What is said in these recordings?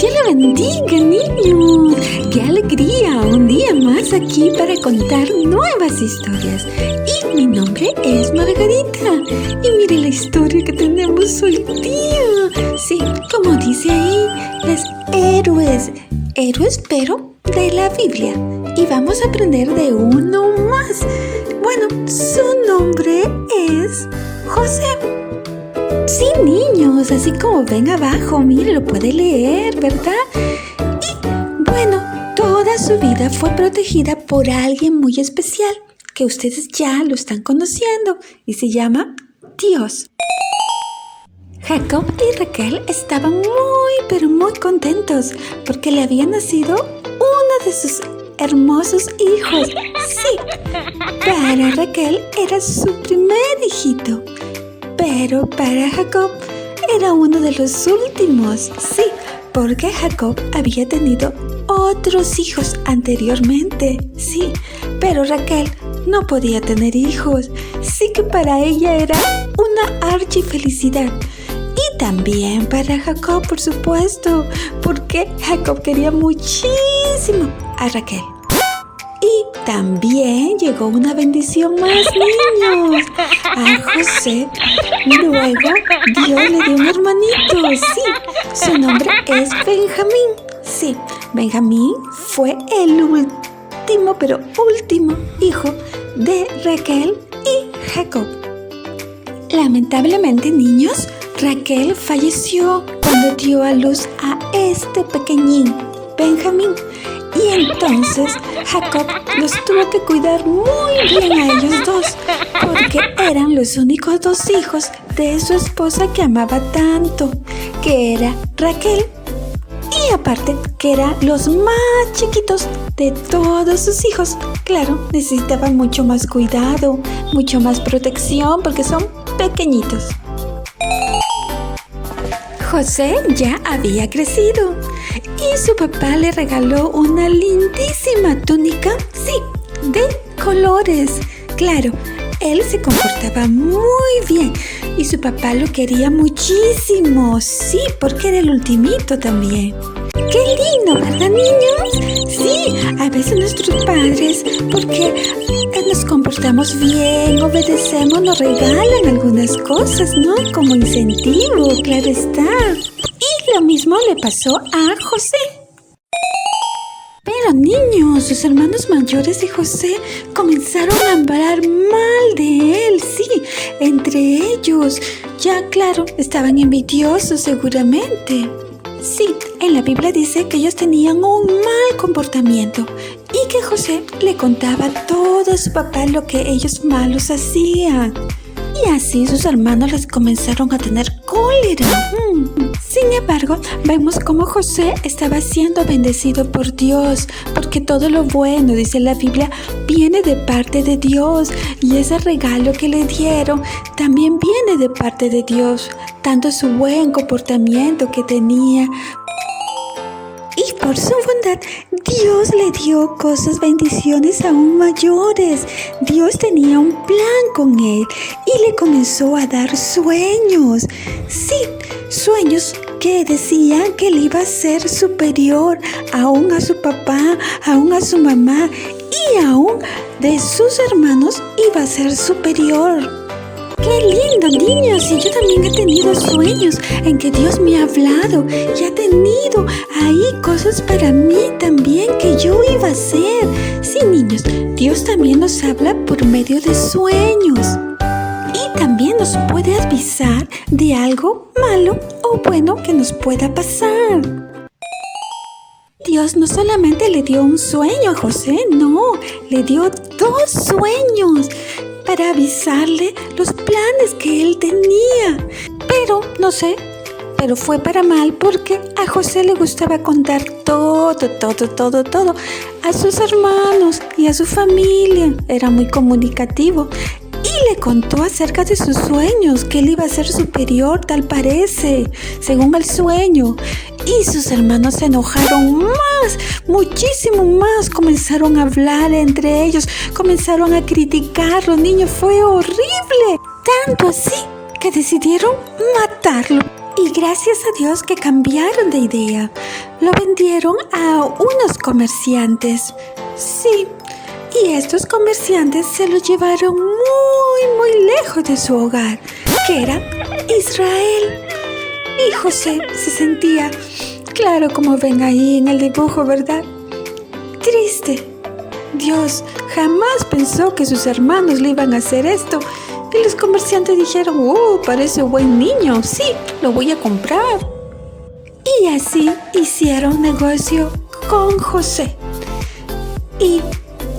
Dios le bendiga, niños. ¡Qué alegría! Un día más aquí para contar nuevas historias. Y mi nombre es Margarita. Y mire la historia que tenemos hoy día. Sí, como dice ahí, los héroes. Héroes, pero de la Biblia. Y vamos a aprender de uno más. Bueno, su nombre es José. Sí, niños, así como ven abajo, mire, lo puede leer, ¿verdad? Y bueno, toda su vida fue protegida por alguien muy especial, que ustedes ya lo están conociendo, y se llama Dios. Jacob y Raquel estaban pero muy contentos, porque le había nacido uno de sus hermosos hijos. Sí, para Raquel era su primer hijito. Pero para Jacob era uno de los últimos, sí, porque Jacob había tenido otros hijos anteriormente, sí, pero Raquel no podía tener hijos, sí que para ella era una archifelicidad. Y también para Jacob, por supuesto, porque Jacob quería muchísimo a Raquel. Y también llegó una bendición más, niños, a José. Luego Dios le dio un hermanito, sí, su nombre es Benjamín. Sí, Benjamín fue el último hijo de Raquel y Jacob. Lamentablemente, niños, Raquel falleció cuando dio a luz a este pequeñín, Benjamín. Y entonces Jacob los tuvo que cuidar muy bien a ellos dos, porque eran los únicos dos hijos de su esposa que amaba tanto, que era Raquel. Y aparte que eran los más chiquitos de todos sus hijos. Claro, necesitaban mucho más cuidado, mucho más protección, porque son pequeñitos. José ya había crecido y su papá le regaló una lindísima túnica, sí, de colores. Claro, él se comportaba muy bien y su papá lo quería muchísimo, sí, porque era el ultimito también. ¡Qué lindo!, ¿verdad, niños? Sí, a veces nuestros padres, porque nos comportamos bien, obedecemos, nos regalan algunas cosas, ¿no? Como incentivo, claro está. Y lo mismo le pasó a José. Pero niños, sus hermanos mayores de José comenzaron a hablar mal de él, sí, entre ellos. Ya, claro, estaban envidiosos seguramente. Sí, en la Biblia dice que ellos tenían un mal comportamiento y que José le contaba todo a su papá lo que ellos malos hacían. Y así sus hermanos les comenzaron a tener cólera. Sin embargo, vemos cómo José estaba siendo bendecido por Dios, porque todo lo bueno, dice la Biblia, viene de parte de Dios, y ese regalo que le dieron también viene de parte de Dios, tanto su buen comportamiento que tenía. Y por su bondad, Dios le dio bendiciones aún mayores. Dios tenía un plan con él y le comenzó a dar sueños. Sí, sueños que decían que él iba a ser superior aún a su papá, aún a su mamá y aún de sus hermanos iba a ser superior. ¡Qué lindo, niños! Y yo también he tenido sueños en que Dios me ha hablado y ha tenido ahí cosas para mí también que yo iba a hacer. Sí, niños, Dios también nos habla por medio de sueños. Y también nos puede avisar de algo malo o bueno que nos pueda pasar. Dios no solamente le dio un sueño a José, no, le dio 2 sueños para avisarle los planes que él tenía. Pero, no sé, pero fue para mal porque a José le gustaba contar todo a sus hermanos y a su familia. Era muy comunicativo. Y le contó acerca de sus sueños, que él iba a ser superior, tal parece, según el sueño. Y sus hermanos se enojaron más, muchísimo más. Comenzaron a hablar entre ellos, comenzaron a criticarlo. Niño, fue horrible. Tanto así que decidieron matarlo. Y gracias a Dios que cambiaron de idea. lo vendieron a unos comerciantes. Sí, y estos comerciantes se lo llevaron muy lejos de su hogar, que era Israel. Y José se sentía, claro, como ven ahí en el dibujo, ¿verdad? Triste. Dios jamás pensó que sus hermanos le iban a hacer esto. Y los comerciantes dijeron, parece buen niño, sí, lo voy a comprar. Y así hicieron negocio con José. Y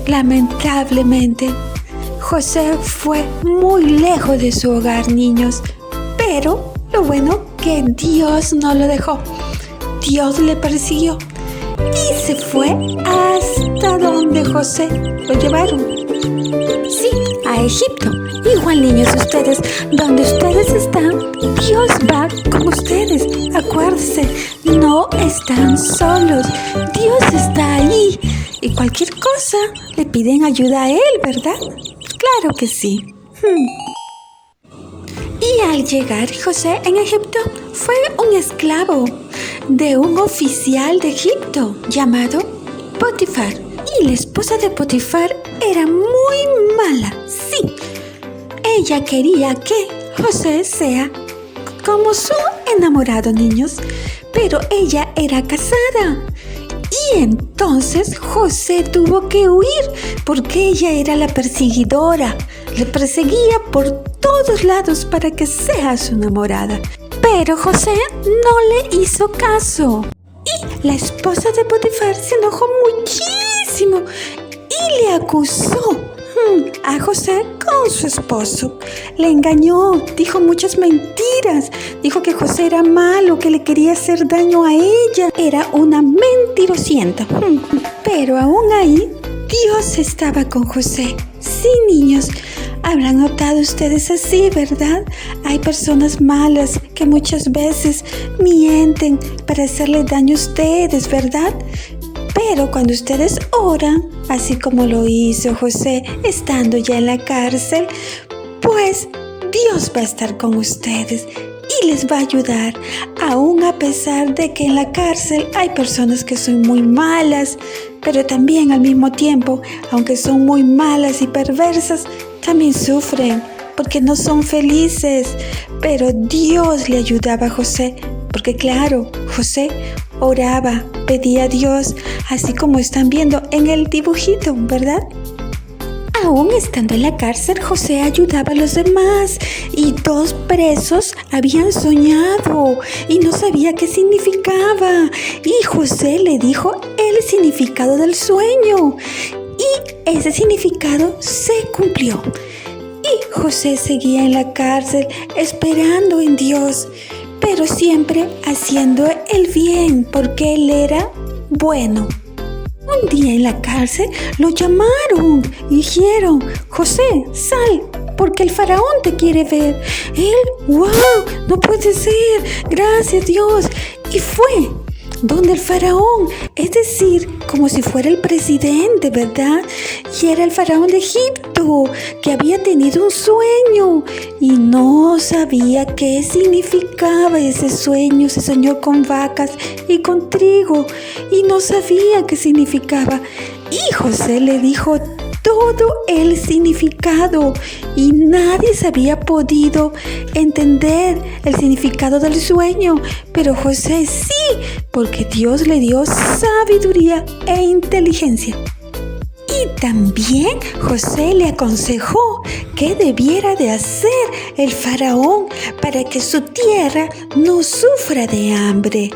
lamentablemente, José fue muy lejos de su hogar, niños. Pero lo bueno que Dios no lo dejó. Dios le persiguió. Y se fue hasta donde José lo llevaron. Sí, a Egipto. Igual, niños, ustedes, donde ustedes están, Dios va con ustedes. Acuérdense, no están solos. Dios está ahí. Y cualquier cosa, le piden ayuda a Él, ¿verdad? Claro que sí. Y al llegar José en Egipto, fue un esclavo de un oficial de Egipto llamado Potifar. Y la esposa de Potifar era muy mala. Sí, ella quería que José sea como su enamorado, niños. Pero ella era casada. Y entonces José tuvo que huir porque ella era la perseguidora. Le perseguía por todos lados para que sea su enamorada. Pero José no le hizo caso. Y la esposa de Potifar se enojó muchísimo y le acusó a José con su esposo. Le engañó, dijo muchas mentiras. Dijo que José era malo, que le quería hacer daño a ella. Era una mentirosienta. Pero aún ahí, Dios estaba con José. Sí, niños, habrán notado ustedes así, ¿verdad? Hay personas malas que muchas veces mienten para hacerle daño a ustedes, ¿verdad? Pero cuando ustedes oran, así como lo hizo José estando ya en la cárcel, pues Dios va a estar con ustedes y les va a ayudar, aún a pesar de que en la cárcel hay personas que son muy malas, pero también al mismo tiempo, aunque son muy malas y perversas, también sufren porque no son felices. Pero Dios le ayudaba a José, porque claro, José oraba, pedía a Dios, así como están viendo en el dibujito, ¿verdad? Aún estando en la cárcel, José ayudaba a los demás y 2 presos habían soñado y no sabía qué significaba. Y José le dijo el significado del sueño y ese significado se cumplió. Y José seguía en la cárcel esperando en Dios, pero siempre haciendo el bien porque él era bueno. Un día en la cárcel lo llamaron y dijeron, José, sal, porque el faraón te quiere ver. Él, wow, no puede ser, gracias Dios. Y fue donde el faraón, es decir, como si fuera el presidente, ¿verdad? Y era el faraón de Egipto, que había tenido un sueño y no sabía qué significaba ese sueño. Se soñó con vacas y con trigo y no sabía qué significaba. Y José le dijo todo el significado y nadie se había podido entender el significado del sueño, pero José sí, porque Dios le dio sabiduría e inteligencia. Y también José le aconsejó qué debiera de hacer el faraón para que su tierra no sufra de hambre.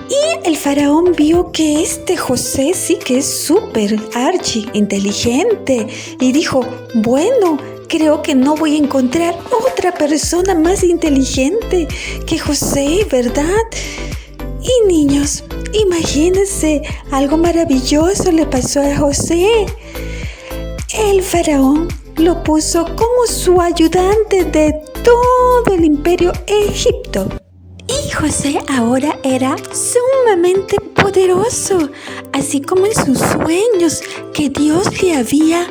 Y el faraón vio que José sí que es súper archi inteligente y dijo, bueno, creo que no voy a encontrar otra persona más inteligente que José, ¿verdad? Y niños, imagínense, algo maravilloso le pasó a José. El faraón lo puso como su ayudante de todo el imperio Egipto. Y José ahora era sumamente poderoso, así como en sus sueños que Dios le había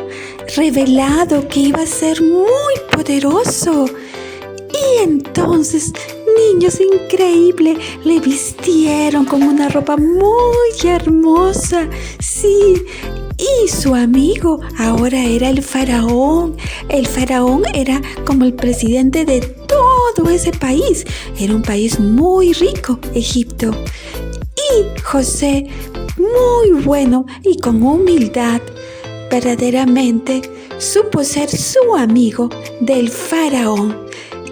revelado que iba a ser muy poderoso. Y entonces niños, increíble. Le vistieron con una ropa muy hermosa. Sí. Y su amigo ahora era el faraón. El faraón era como el presidente de todo ese país. Era un país muy rico, Egipto. Y José, muy bueno y con humildad, verdaderamente supo ser su amigo del faraón.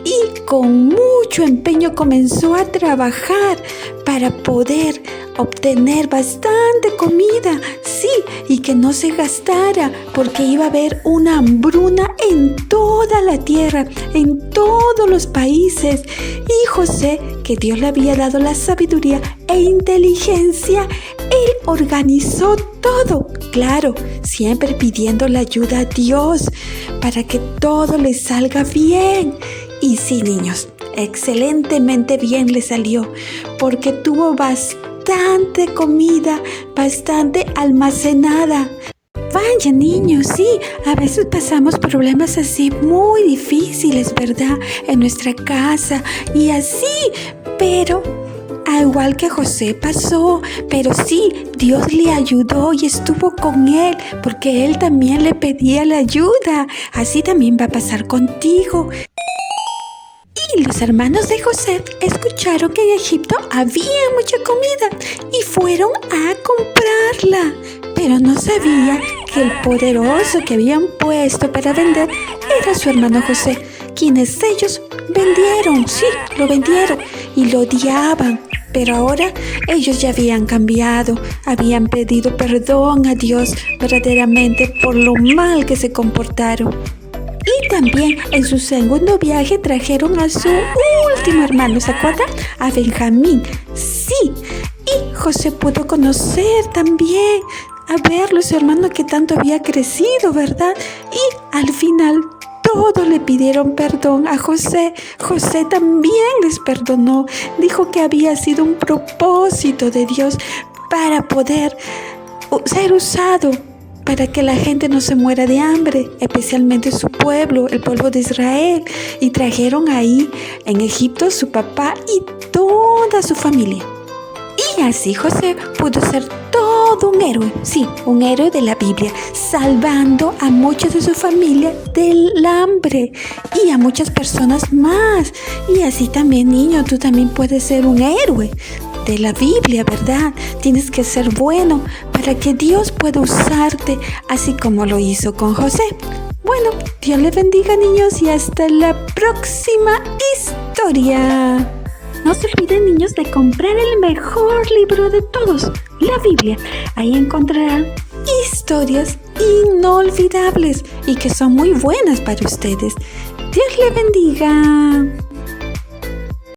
Y con mucho empeño comenzó a trabajar para poder obtener bastante comida, sí, y que no se gastara, porque iba a haber una hambruna en toda la tierra, en todos los países. Y José, que Dios le había dado la sabiduría e inteligencia, él organizó todo, claro, siempre pidiendo la ayuda a Dios para que todo le salga bien. Y sí, niños, excelentemente bien le salió, porque tuvo bastante comida, bastante almacenada. Vaya, niños, sí, a veces pasamos problemas así muy difíciles, ¿verdad? En nuestra casa y así, pero al igual que José pasó, pero sí, Dios le ayudó y estuvo con él, porque él también le pedía la ayuda. Así también va a pasar contigo. Y los hermanos de José escucharon que en Egipto había mucha comida y fueron a comprarla. Pero no sabía que el poderoso que habían puesto para vender era su hermano José, quienes ellos vendieron, sí, lo vendieron y lo odiaban. Pero ahora ellos ya habían cambiado, habían pedido perdón a Dios verdaderamente por lo mal que se comportaron. Y también en su segundo viaje trajeron a su último hermano, ¿se acuerdan? A Benjamín. Sí, y José pudo conocer también, a verlo, su hermano que tanto había crecido, ¿verdad? Y al final todos le pidieron perdón a José. José también les perdonó. Dijo que había sido un propósito de Dios para poder ser usado para que la gente no se muera de hambre, especialmente su pueblo, el pueblo de Israel. Y trajeron ahí en Egipto su papá y toda su familia. Y así José pudo ser todo un héroe, sí, un héroe de la Biblia, salvando a muchos de su familia del hambre y a muchas personas más. Y así también, niño, tú también puedes ser un héroe de la Biblia, ¿verdad? Tienes que ser bueno para que Dios pueda usarte, así como lo hizo con José. Bueno, Dios les bendiga, niños, y hasta la próxima historia. No se olviden, niños, de comprar el mejor libro de todos, la Biblia. Ahí encontrarán historias inolvidables y que son muy buenas para ustedes. Dios les bendiga.